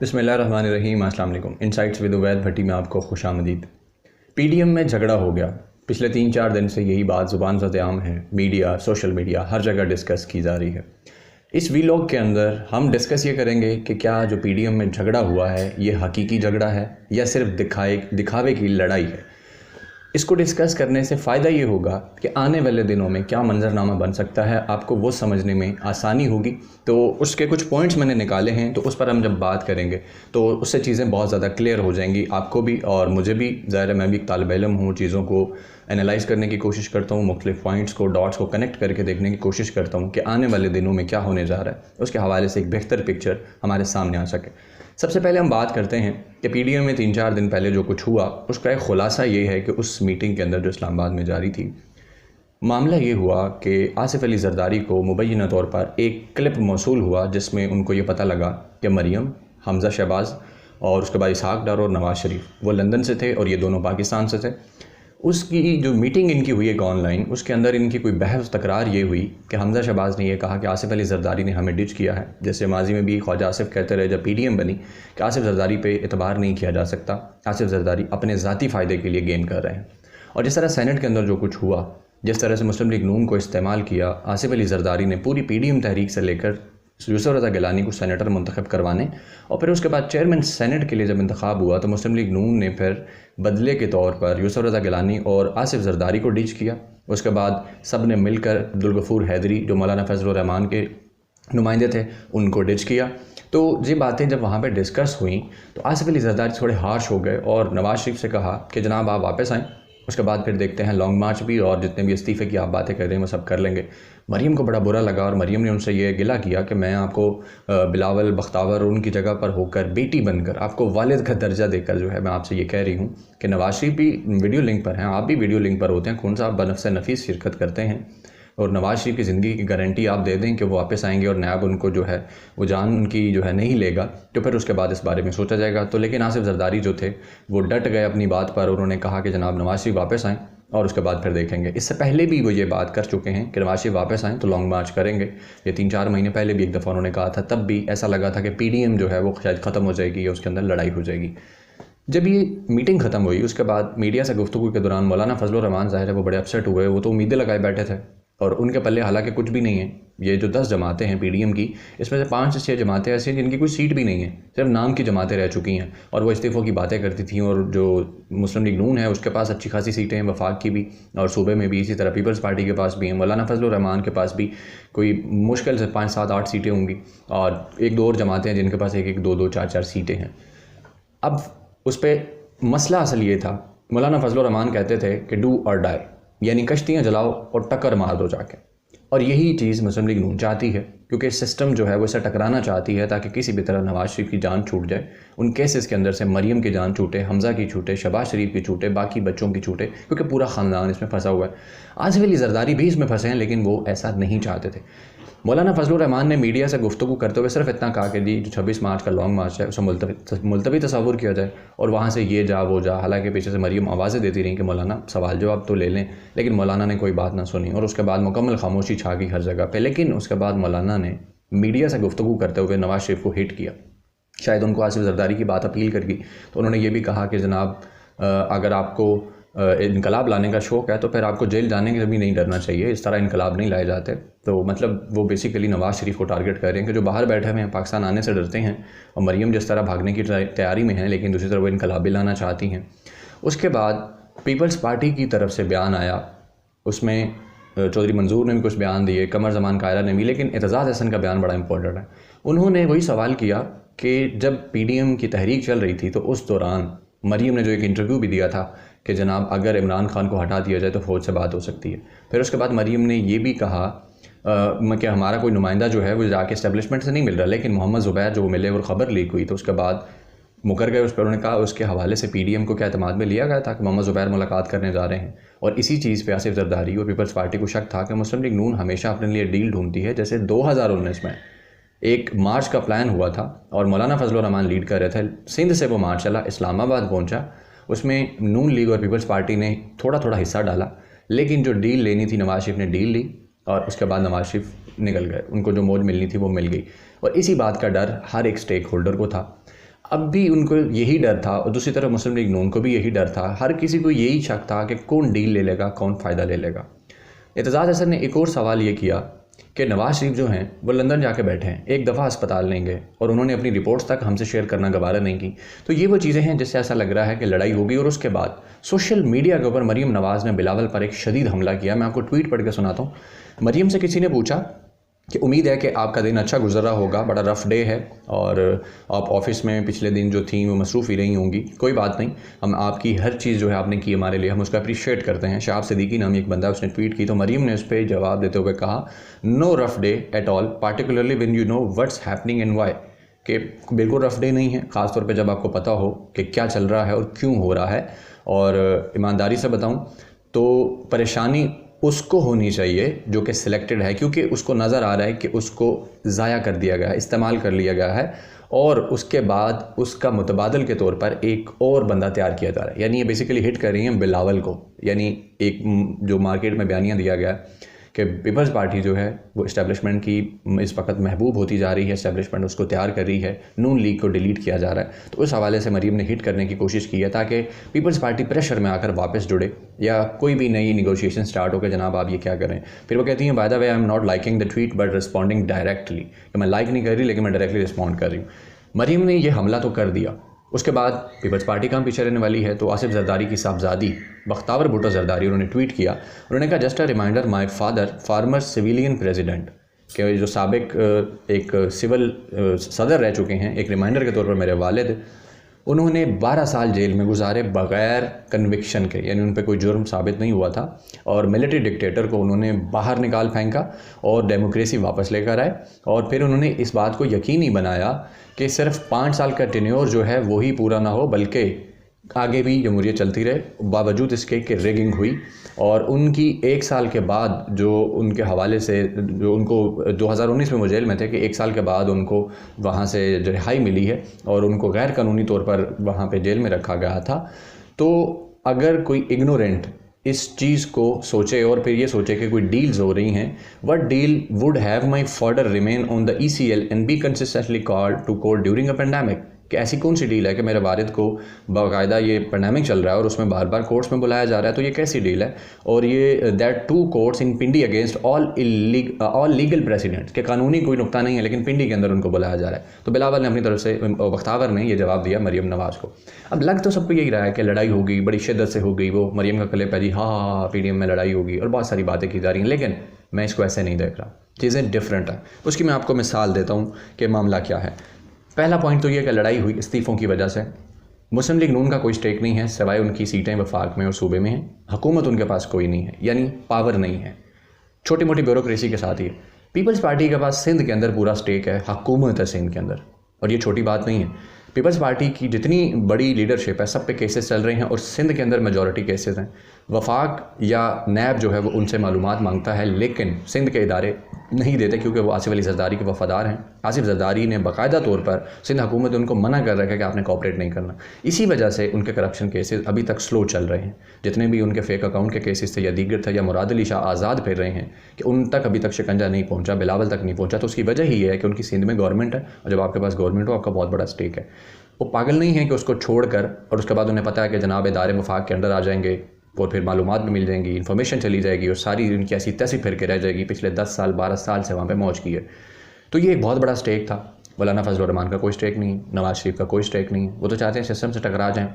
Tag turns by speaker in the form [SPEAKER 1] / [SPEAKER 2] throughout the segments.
[SPEAKER 1] बिस्मिल्लाहिर्रहमानिर्रहीम। अस्सलाम वालेकुम। इनसाइट्स विद उवैद भट्टी में आपको खुशामदीद। पीडीएम में झगड़ा हो गया। पिछले 3-4 दिन से यही बात ज़ुबान ज़द-ए-आम है। मीडिया, सोशल मीडिया, हर जगह डिस्कस की जा रही है। इस वीलॉग के अंदर हम डिस्कस ये करेंगे कि क्या जो पीडीएम में झगड़ा हुआ है ये हकीकी झगड़ा है या सिर्फ दिखावे की लड़ाई है। इसको डिस्कस करने से फ़ायदा ये होगा कि आने वाले दिनों में क्या मंजरनामा बन सकता है, आपको वो समझने में आसानी होगी। तो उसके कुछ पॉइंट्स मैंने निकाले हैं, तो उस पर हम जब बात करेंगे तो उससे चीज़ें बहुत ज़्यादा क्लियर हो जाएंगी आपको भी और मुझे भी। ज़ाहिर है मैं भी एक तालिब इल्म हूँ, चीज़ों को एनालाइज़ करने की कोशिश करता हूँ, मुख्तलिफ पॉइंट्स को, डॉट्स को कनेक्ट करके देखने की कोशिश करता हूँ कि आने वाले दिनों में क्या होने जा रहा है, उसके हवाले से एक बेहतर पिक्चर हमारे सामने आ सके। सबसे पहले हम बात करते हैं कि पीडीएम में 3-4 दिन पहले जो कुछ हुआ उसका एक ख़ुलासा ये है कि उस मीटिंग के अंदर जो इस्लामाबाद में जारी थी, मामला ये हुआ कि आसिफ अली ज़रदारी को मुबैना तौर पर एक क्लिप मौसूल हुआ जिसमें उनको ये पता लगा कि मरियम, हमज़ा शहबाज और उसके बाद इसहाक डार और नवाज़ शरीफ वो लंदन से थे और ये दोनों पाकिस्तान से थे। उसकी जो मीटिंग इनकी हुई एक ऑनलाइन, उसके अंदर इनकी कोई बहस तकरार ये हुई कि हमज़ा शहबाज ने यह कहा कि आसिफ अली ज़रदारी ने हमें डिच किया है। जैसे माजी में भी ख्वाजा आसिफ कहते रहे जब पीडीएम बनी कि आसिफ ज़रदारी पे एतबार नहीं किया जा सकता, आसिफ ज़रदारी अपने ज़ाती फ़ायदे के लिए गेम कर रहे हैं। और जिस तरह सेनेट के अंदर जो कुछ हुआ, जिस तरह से मुस्लिम लीग नून को इस्तेमाल किया, आसिफ अली ज़रदारी ने पूरी पीडीएम तहरीक से लेकर यूसुफ रज़ा गिलानी को सेनेटर मुंतखब करवाने और फिर उसके बाद चेयरमैन सेनेट के लिए जब इंतखाब हुआ तो मुस्लिम लीग नून ने फिर बदले के तौर पर यूसुफ रज़ा गिलानी और आसिफ ज़रदारी को डिच किया। उसके बाद सब ने मिलकर अब्दुल गफूर हैदरी जो मौलाना फजलुर रहमान के नुमाइंदे थे उनको डिच किया। तो ये बातें जब वहाँ पर डिस्कस हुई तो आसिफ अली ज़रदारी थोड़े हार्श हो गए और नवाज़ शरीफ से कहा कि जनाब आप वापस आएँ, उसके बाद फिर देखते हैं लॉन्ग मार्च भी और जितने भी इस्तीफ़े की आप बातें कर रहे हैं वो सब कर लेंगे। मरियम को बड़ा बुरा लगा और मरियम ने उनसे ये गिला किया कि मैं आपको बिलावल बख्तावर उनकी जगह पर होकर बेटी बनकर आपको वालिद का दर्जा देकर जो है मैं आपसे ये कह रही हूँ कि नवाज़ शरीफ भी वीडियो लिंक पर हैं, आप भी वीडियो लिंक पर होते हैं, खून साहब बनफ़्स नफीस शिरकत करते हैं और नवाज़ शरीफ की ज़िंदगी की गारंटी आप दे दें कि वो वापस आएंगे और नैब उनको जो है वो जान उनकी जो है नहीं लेगा, तो फिर उसके बाद इस बारे में सोचा जाएगा। तो लेकिन आसिफ ज़रदारी जो थे वो डट गए अपनी बात पर, उन्होंने कहा कि जनाब नवाज़ शरीफ वापस आएँ और उसके बाद फिर देखेंगे। इससे पहले भी वो ये बात कर चुके हैं कि नवाज़ शरीफ वापस आएँ तो लॉन्ग मार्च करेंगे। ये 3-4 महीने पहले भी एक दफ़ा उन्होंने कहा था, तब भी ऐसा लगा था कि पीडीएम जो है वो शायद ख़त्म हो जाएगी या उसके अंदर लड़ाई हो जाएगी। जब ये मीटिंग ख़त्म हुई उसके बाद मीडिया से गुफ्तगू के दौरान मौलाना फजलुर रहमान ज़ाहिर है वो बड़े अपसेट हुए, वो तो उम्मीदें लगाए बैठे थे और उनके पल्ले हालांकि कुछ भी नहीं है। ये जो 10 जमातें हैं पीडीएम की, इसमें से 5 से 6 जमातें ऐसी हैं जिनकी कोई सीट भी नहीं है, सिर्फ नाम की जमातें रह चुकी हैं और वो इस्तीफ़ों की बातें करती थीं। और जो मुस्लिम लीग नून है उसके पास अच्छी खासी सीटें हैं, वफाक की भी और सूबे में भी, इसी तरह पीपल्स पार्टी के पास भी हैं, मौलाना फजलुर रहमान के पास भी कोई मुश्किल से 5, 7, 8 सीटें होंगी और 1-2 और जमातें हैं जिनके पास 1-1, 2-2, 4-4 सीटें हैं। अब उस पर मसला असल ये था, मौलाना फजलुर रहमान कहते थे कि डू और डाई, यानी कश्तियाँ जलाओ और टक्कर मार दो जाके। और यही चीज़ मुस्लिम लीग नून चाहती है क्योंकि सिस्टम जो है वो इसे टकराना चाहती है ताकि किसी भी तरह नवाज़ शरीफ की जान छूट जाए। उन केसेस के अंदर से मरियम की जान छूटे, हमज़ा की छूटे, शहबाज शरीफ की छूटे, बाकी बच्चों की छूटे, क्योंकि पूरा ख़ानदान इसमें फंसा हुआ है। आसिफ अली ज़रदारी भी इसमें फंसे हैं लेकिन वो ऐसा नहीं चाहते थे। मौलाना फजलुर रहमान ने मीडिया से गुफ्तगू करते हुए सिर्फ इतना कहा कि जी जो 26 मार्च का लॉन्ग मार्च है उसे मुलतवी तस्वुर किया जाए और वहाँ से ये जा वो जा। हालांकि पीछे से मरियम आवाज़ें देती रहीं कि मौलाना सवाल जवाब तो ले लें, लेकिन मौलाना ने कोई बात ना सुनी और उसके बाद मुकम्मल खामोशी छा गई हर जगह पे। लेकिन उसके बाद मौलाना ने मीडिया से गुफ्तगू करते हुए नवाज़ शरीफ को हिट किया, शायद उनको आसिफ ज़रदारी की बात अपील कर गई। तो उन्होंने ये भी कहा कि जनाब अगर आपको इनकलाब लाने का शौक़ है तो फिर आपको जेल जाने के भी नहीं डरना चाहिए, इस तरह इनकलाब नहीं लाए जाते। तो मतलब वो बेसिकली नवाज़ शरीफ को टारगेट कर रहे हैं कि जो बाहर बैठे हुए हैं पाकिस्तान आने से डरते हैं और मरियम जिस तरह भागने की तैयारी में है लेकिन दूसरी तरफ वो इनकलाब भी लाना चाहती हैं। उसके बाद पीपल्स पार्टी की तरफ से बयान आया, उसमें चौधरी मंजूर ने भी कुछ बयान दिए, कमर जमान कायरा ने भी, लेकिन एतजाज़ हसन का बयान बड़ा इंपॉर्टेंट है। उन्होंने वही सवाल किया कि जब पीडीएम की तहरीक चल रही थी तो उस दौरान मरियम ने जो एक इंटरव्यू भी दिया था कि जनाब अगर इमरान खान को हटा दिया जाए तो फ़ौज से बात हो सकती है। फिर उसके बाद मरियम ने ये भी कहा कि हमारा कोई नुमाइंदा जो है वो जाके इस्टेब्लिशमेंट से नहीं मिल रहा, लेकिन मोहम्मद ज़ुबैर जो मिले और ख़बर लीक हुई तो उसके बाद मुकर गए उस पर। उन्होंने कहा उसके हवाले से पीडीएम को क्या एतमाद में लिया गया था कि मोहम्मद ज़ुबैर मुलाकात करने जा रहे हैं। और इसी चीज़ पे आसिफ ज़रदारी और पीपल्स पार्टी को शक था कि मुस्लिम लीग नून हमेशा अपने लिए डील ढूंढती है। जैसे 2019 में एक मार्च का प्लान हुआ था और मौलाना फजलुर रहमान लीड कर रहे थे, सिंध से वो मार्च चला, इस्लामाबाद पहुँचा, उसमें नून लीग और पीपल्स पार्टी ने थोड़ा थोड़ा हिस्सा डाला, लेकिन जो डील लेनी थी नवाज़ शरीफ ने डील ली और उसके बाद नवाज़ शरीफ निकल गए, उनको जो मौज मिलनी थी वो मिल गई। और इसी बात का डर हर एक स्टेक होल्डर को था। अब भी उनको यही डर था और दूसरी तरफ मुस्लिम लीग नून को भी यही डर था, हर किसी को यही शक था कि कौन डील ले लेगा, कौन फ़ायदा ले लेगा। एतजाज़ हसन ने एक और सवाल ये किया कि नवाज शरीफ जो हैं वो लंदन जाके बैठे हैं, एक दफ़ा अस्पताल नहीं गए और उन्होंने अपनी रिपोर्ट्स तक हमसे शेयर करना गवारा नहीं की। तो ये वो चीज़ें हैं जिससे ऐसा लग रहा है कि लड़ाई होगी। और उसके बाद सोशल मीडिया के ऊपर मरीम नवाज़ ने बिलावल पर एक शदीद हमला किया। मैं आपको ट्वीट पढ़ के सुनाता हूँ। मरीम से किसी ने पूछा कि उम्मीद है कि आपका दिन अच्छा गुजर रहा होगा, बड़ा रफ़ डे है और आप ऑफिस में पिछले दिन जो थी वो मसरूफ़ ही रही होंगी। कोई बात नहीं, हम आपकी हर चीज़ जो है आपने की हमारे लिए, हम उसका अप्रिशिएट करते हैं। शाहब सिद्दीकी नाम एक बंदा उसने ट्वीट की, तो मरीम ने उस पर जवाब देते हुए कहा, no rough day at all, particularly when you know what's happening and why. कि बिल्कुल रफ़ डे नहीं है, ख़ासतौर पर जब आपको पता हो कि क्या चल रहा है और क्यों हो रहा है। और ईमानदारी से बताऊँ तो परेशानी उसको होनी चाहिए जो कि सिलेक्टेड है, क्योंकि उसको नज़र आ रहा है कि उसको ज़ाया कर दिया गया है, इस्तेमाल कर लिया गया है और उसके बाद उसका मुतबादल के तौर पर एक और बंदा तैयार किया जा रहा है। यानी ये बेसिकली हिट कर रही हैं बिलावल को। यानी एक जो मार्केट में बयानिया दिया गया कि पीपल्स पार्टी जो है वो इस्टेब्लिशमेंट की इस वक्त महबूब होती जा रही है, इस्टेब्लिशमेंट उसको तैयार कर रही है, नून लीग को डिलीट किया जा रहा है। तो उस हवाले से मरीम ने हिट करने की कोशिश की है ताकि पीपल्स पार्टी प्रेशर में आकर वापस जुड़े या कोई भी नई निगोशिएशन स्टार्ट हो कि जनाब आप ये क्या करें। फिर वो कहती हैं, by the way I am not liking the tweet but responding directly, कि मैं लाइक नहीं कर रही लेकिन मैं डायरेक्टली रिस्पॉन्ड कर रही हूँ। मरीम ने ये हमला तो कर दिया, उसके बाद पीपल्स पार्टी कहाँ पीछे रहने वाली है। तो आसिफ जरदारी की साहबजादी बख्तावर भुट्टो जरदारी, उन्होंने ट्वीट किया, उन्होंने कहा, just a reminder my father farmer civilian president, के जो साबिक एक सिविल सदर रह चुके हैं, एक रिमाइंडर के तौर पर मेरे वालिद, उन्होंने 12 साल जेल में गुजारे बग़ैर कन्विक्शन के, यानी उन पर कोई जुर्म साबित नहीं हुआ था और मिलिट्री डिक्टेटर को उन्होंने बाहर निकाल फेंका और डेमोक्रेसी वापस लेकर आए। और फिर उन्होंने इस बात को यकीनी बनाया कि सिर्फ 5 साल का टेन्योर जो है वही पूरा ना हो बल्कि आगे भी जमहूरियत चलती रहे, बावजूद इसके कि रिगिंग हुई। और उनकी 1 साल के बाद जो उनके हवाले से जो उनको 2019 में वो जेल में थे कि 1 साल के बाद उनको वहाँ से रिहाई मिली है और उनको गैर कानूनी तौर पर वहाँ पे जेल में रखा गया था। तो अगर कोई इग्नोरेंट इस चीज़ को सोचे और फिर ये सोचे कि कोई डील्स हो रही हैं, what deal would have my father remain on the ECL and be consistently called to court during a pandemic, कि ऐसी कौन सी डील है कि मेरे वालिद को बाकायदा ये पेंडेमिक चल रहा है और उसमें बार बार कोर्ट्स में बुलाया जा रहा है। तो ये कैसी डील है। और ये that 2 courts in Pindi against all legal presidents, के कानूनी कोई नुकता नहीं है लेकिन पिंडी के अंदर उनको बुलाया जा रहा है। तो बिलावल ने अपनी तरफ से, बख्तावर ने ये जवाब दिया मरीम नवाज़ को। अब लग तो सबको यही रहा है कि लड़ाई होगी, बड़ी शिद्दत से होगी, वो मरीम का क्लिप है जी, हाँ PDM में लड़ाई होगी और बहुत सारी बातें की जा रही हैं, लेकिन मैं इसको ऐसे नहीं देख रहा, चीज़ें डिफरेंट हैं। उसकी मैं आपको मिसाल देता हूँ कि मामला क्या है। पहला पॉइंट तो ये कि लड़ाई हुई इस्तीफ़ों की वजह से। मुस्लिम लीग नून का कोई स्टेक नहीं है सिवाय उनकी सीटें वफाक में और सूबे में हैं। हुकूमत उनके पास कोई नहीं है, यानी पावर नहीं है, छोटी मोटी ब्यूरोक्रेसी के साथ ही। पीपल्स पार्टी के पास सिंध के अंदर पूरा स्टेक है, हुकूमत है सिंध के अंदर, और ये छोटी बात नहीं है। पीपल्स पार्टी की जितनी बड़ी लीडरशिप है सब पे केसेस चल रहे हैं और सिंध के अंदर मेजॉरिटी केसेस हैं। वफाक या नैब जो है वो उनसे मालूमात मांगता है लेकिन सिंध के इदारे नहीं देते क्योंकि वो आसिफ अली जरदारी के वफादार हैं। आसिफ जरदारी ने बाकायदा तौर पर सिंध हुकूमत उनको मना कर रखा है कि आपने कॉपरेट नहीं करना। इसी वजह से उनके करप्शन केसेस अभी तक स्लो चल रहे हैं। जितने भी उनके फेक अकाउंट के केसेस थे या दीगर थे या मुराद अली शाह आज़ाद फिर रहे हैं कि उन तक अभी तक शिकंजा नहीं पहुंचा, बिलावल तक नहीं पहुंचा। तो उसकी वजह ही है कि उनकी सिंध में गवर्नमेंट है और जब आपके पास गवर्नमेंट हो आपका बहुत बड़ा स्टेक है। वो पागल नहीं है कि उसको छोड़कर और उसके बाद उन्हें पता है कि जनाब इदारे वफाक के अंडर आ जाएंगे और फिर मालूमात भी मिल जाएंगी, इन्फॉर्मेशन चली जाएगी और सारी उनकी ऐसी तैसी फिर के रह जाएगी। पिछले 10 साल 12 साल से वहाँ पे मौज की है। तो ये एक बहुत बड़ा स्टेक था। मौलाना फजल रहमान का कोई स्टेक नहीं, नवाज शरीफ का कोई स्टेक नहीं। वो तो चाहते हैं सिस्टम से टकरा जाएँ,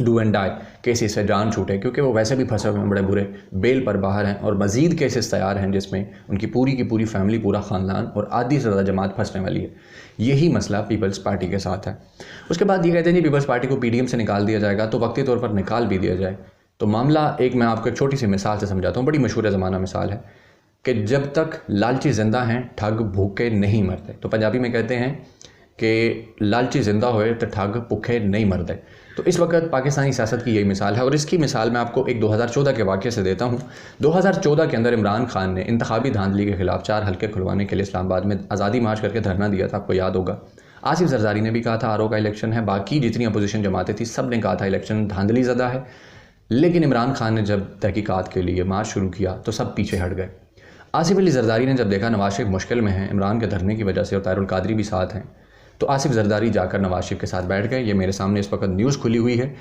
[SPEAKER 1] डू एंड डाई, केसेस से जान छूटे, क्योंकि वो वैसे भी फंसे हुए हैं बड़े बुरे, बेल पर बाहर हैं और मज़ीद केसेस तैयार हैं जिसमें उनकी पूरी की पूरी फैमिली, पूरा ख़ानदान और आधी से ज़्यादा जमात फंसने वाली है। यही मसला पीपल्स पार्टी के साथ है। उसके बाद ये कहते हैं जी पीपल्स पार्टी को PDM से निकाल दिया जाएगा, तो वक्ती तौर पर निकाल भी दिया जाए। तो मामला एक मैं आपको एक छोटी सी मिसाल से समझाता हूँ, बड़ी मशहूर ज़माना मिसाल है कि जब तक लालची ज़िंदा हैं ठग भूखे नहीं मरते। तो पंजाबी में कहते हैं कि लालची ज़िंदा होए तो ठग भूखे नहीं मरते। तो इस वक्त पाकिस्तानी सियासत की यही मिसाल है और इसकी मिसाल मैं आपको एक 2014 के वाक़े से देता हूँ। 2014 के अंदर इमरान खान ने इंतखाबी धांधली के खिलाफ 4 हल्के खुलवाने के लिए इस्लामाबाद में आज़ादी मार्च करके धरना दिया था, आपको याद होगा। आसिफ जरदारी ने भी कहा था RO का इलेक्शन है, बाकी जितनी अपोजिशन जमातें थी सब ने कहा था इलेक्शन धांधली ज़दा है। लेकिन इमरान खान ने जब तहकीकात के लिए मार्च शुरू किया तो सब पीछे हट गए। आसिफ अली जरदारी ने जब देखा नवाज शरीफ मुश्किल में है इमरान के धरने की वजह से और ताहिरुल कादरी भी साथ हैं, तो आसिफ जरदारी जाकर नवाज शरीफ के साथ बैठ गए। ये मेरे सामने इस वक्त न्यूज़ खुली हुई है,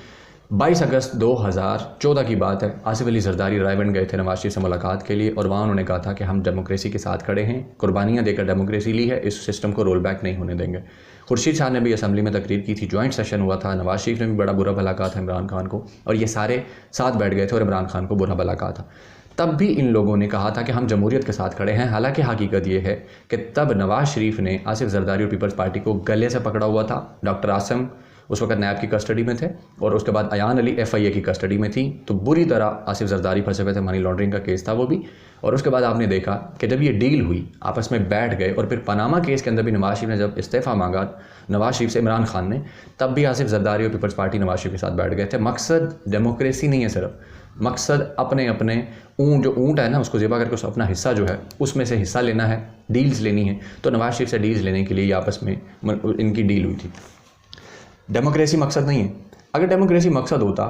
[SPEAKER 1] 22 अगस्त 2014 की बात है। आसिफ अली जरदारी रायबंद गए थे नवाज शरीफ से मुलाकात के लिए और वहाँ उन्होंने कहा था कि हम डेमोक्रेसी के साथ खड़े हैं, कुर्बानियाँ देकर डेमोक्रेसी ली है, इस सिस्टम को रोल बैक नहीं होने देंगे। खुर्शीद शाह ने भी असम्बली में तकरीर की थी, जॉइंट सेशन हुआ था, नवाज शरीफ ने भी बड़ा बुरा भला कहा था इमरान खान को और ये सारे साथ बैठ गए थे और इमरान खान को बुरा भला कहा था। तब भी इन लोगों ने कहा था कि हम जमहूरियत के साथ खड़े हैं। हालांकि हकीकत ये है कि तब नवाज शरीफ ने आसिफ जरदारी और पीपल्स पार्टी को गले से पकड़ा हुआ था। डॉक्टर आसिम उस वक्त नैब की कस्टडी में थे और उसके बाद अयान अली FIA की कस्टडी में थी। तो बुरी तरह आसिफ जरदारी फंसे हुए थे, मनी लॉन्ड्रिंग का केस था वो भी। और उसके बाद आपने देखा कि जब ये डील हुई, आपस में बैठ गए और फिर पनामा केस के अंदर भी नवाज शरीफ ने जब इस्तीफ़ा मांगा नवाज शरीफ से इमरान खान ने, तब भी आसिफ जरदारी और पीपल्स पार्टी नवाज शरीफ के साथ बैठ गए थे। मकसद डेमोक्रेसी नहीं है, सिर्फ मकसद अपने अपने जो ऊँट है ना उसको ज़िबा करके उसका अपना हिस्सा जो है उसमें से हिस्सा लेना है, डील्स लेनी है। तो नवाज शरीफ से डील्स लेने के लिए आपस में इनकी डील हुई थी। डेमोक्रेसी मकसद नहीं है। अगर डेमोक्रेसी मकसद होता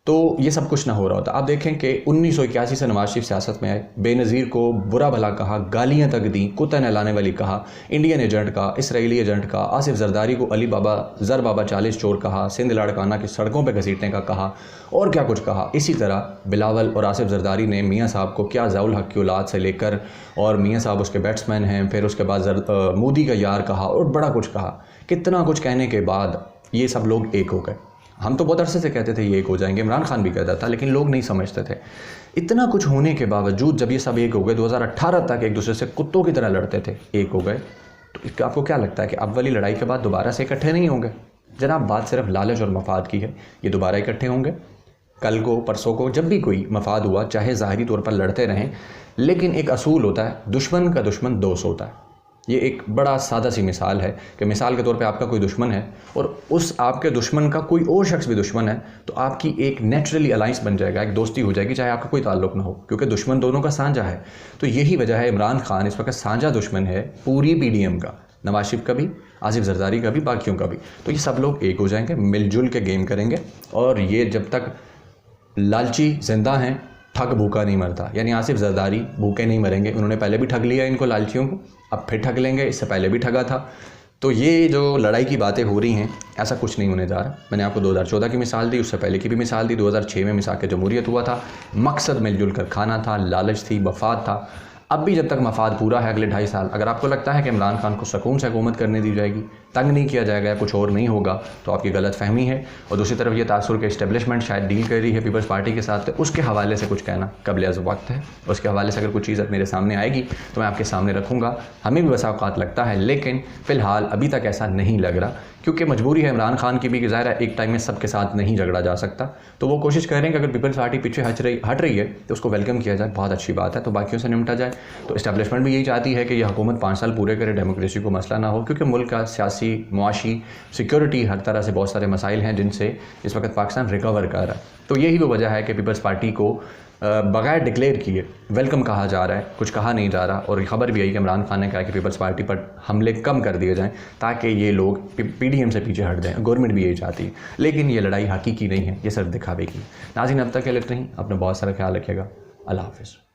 [SPEAKER 1] तो ये सब कुछ ना हो रहा होता। आप देखें कि 1981 से नवाज शरीफ सियासत में आए, बेनज़ीर को बुरा भला कहा, गालियाँ तक दी, कुत्ता नहलाने वाली कहा, इंडियन एजेंट का, इसराइली एजेंट का, आसिफ जरदारी को अली बाबा ज़र बाबा 40 चोर कहा, सिंध लाड़काना की सड़कों पर घसीटने का कहा और क्या कुछ कहा। इसी तरह बिलावल और आसिफ जरदारी ने मियाँ साहब को क्या ज़ाउल हक की औलाद से लेकर, और मियाँ साहब उसके बैट्समैन हैं, फिर उसके बाद मोदी का यार कहा और बड़ा कुछ कहा। कितना कुछ कहने के बाद ये सब लोग एक हो गए। हम तो बहुत अरसे से कहते थे ये एक हो जाएंगे, इमरान खान भी कहता था, लेकिन लोग नहीं समझते थे। इतना कुछ होने के बावजूद जब ये सब एक हो गए, 2018 तक एक दूसरे से कुत्तों की तरह लड़ते थे, एक हो गए, तो आपको क्या लगता है कि अब वाली लड़ाई के बाद दोबारा से इकट्ठे नहीं होंगे? जनाब, बात सिर्फ लालच और मफाद की है। ये दोबारा इकट्ठे होंगे कल को, परसों को, जब भी कोई मफाद हुआ, चाहे ज़ाहिरी तौर पर लड़ते रहें, लेकिन एक असूल होता है, दुश्मन का दुश्मन दोस्त होता है। ये एक बड़ा सादा सी मिसाल है कि मिसाल के तौर पे आपका कोई दुश्मन है और उस आपके दुश्मन का कोई और शख्स भी दुश्मन है, तो आपकी एक नेचुरली अलाइंस बन जाएगा, एक दोस्ती हो जाएगी, चाहे आपका कोई ताल्लुक ना हो, क्योंकि दुश्मन दोनों का साझा है। तो यही वजह है इमरान खान इस वक्त साझा दुश्मन है पूरी PDM का, नवाज शरीफ का भी, आसिफ जरदारी का भी, बाकियों का भी। तो ये सब लोग एक हो जाएंगे, मिलजुल के गेम करेंगे और ये जब तक लालची जिंदा हैं, ठग भूखा नहीं मरता। यानी आसिफ जरदारी भूखे नहीं मरेंगे, उन्होंने पहले भी ठग लिया इनको लालचियों को, अब फिर ठग लेंगे, इससे पहले भी ठगा था। तो ये जो लड़ाई की बातें हो रही हैं, ऐसा कुछ नहीं होने जा रहा। मैंने आपको 2014 की मिसाल दी, उससे पहले की भी मिसाल दी, 2006 में मिसाक जमहूरियत हुआ था, मकसद मिलजुल कर खाना था, लालच थी, मफाद था। अब भी जब तक मफाद पूरा है अगले 2.5 साल, अगर आपको लगता है कि इमरान खान को सुकून से हुकूमत करने दी जाएगी, तंग नहीं किया जाएगा, कुछ और नहीं होगा, तो आपकी गलत फहमी है। और दूसरी तरफ ये तासुर के इस्टेब्लिशमेंट शायद डील कर रही है पीपल्स पार्टी के साथ, तो उसके हवाले से कुछ कहना कबल अज़ वक्त है। उसके हवाले से अगर कुछ चीज़ मेरे सामने आएगी तो मैं आपके सामने रखूँगा। हमें भी बसा औक़ात लगता है, लेकिन फ़िलहाल अभी तक ऐसा नहीं लग रहा, क्योंकि मजबूरी है इमरान खान की भी कि ज़ाहिर है एक टाइम में सबके साथ नहीं झगड़ा जा सकता। तो वो कोशिश कर रहे हैं कि अगर पीपल्स पार्टी पीछे हट रही है तो उसको वेलकम किया जाए, बहुत अच्छी बात है, तो बाकियों से निपटा जाए। तो इस्टेब्लिशमेंट भी यही चाहती है कि यह हुकूमत 5 साल पूरे करे, डेमोक्रेसी को मसला ना हो, क्योंकि मुल्क का सियासी, मुआशी, सिक्योरिटी, हर तरह से बहुत सारे मसाइल हैं जिनसे इस वक्त पाकिस्तान रिकवर कर रहा है। तो यही वो वजह है कि पीपल्स पार्टी को बगैर डिक्लेयर किए वेलकम कहा जा रहा है, कुछ कहा नहीं जा रहा। और खबर भी आई कि इमरान खान ने कहा कि पीपल्स पार्टी पर हमले कम कर दिए जाएं ताकि ये लोग PDM से पीछे हट जाएं। गवर्नमेंट भी यही चाहती है, लेकिन ये लड़ाई हकीकी नहीं है, ये सिर्फ दिखावे की। नाज़रीन, अब तक के लिए इतना ही। अपना बहुत सारा ख्याल रखिएगा। अल्लाह हाफ़िज़।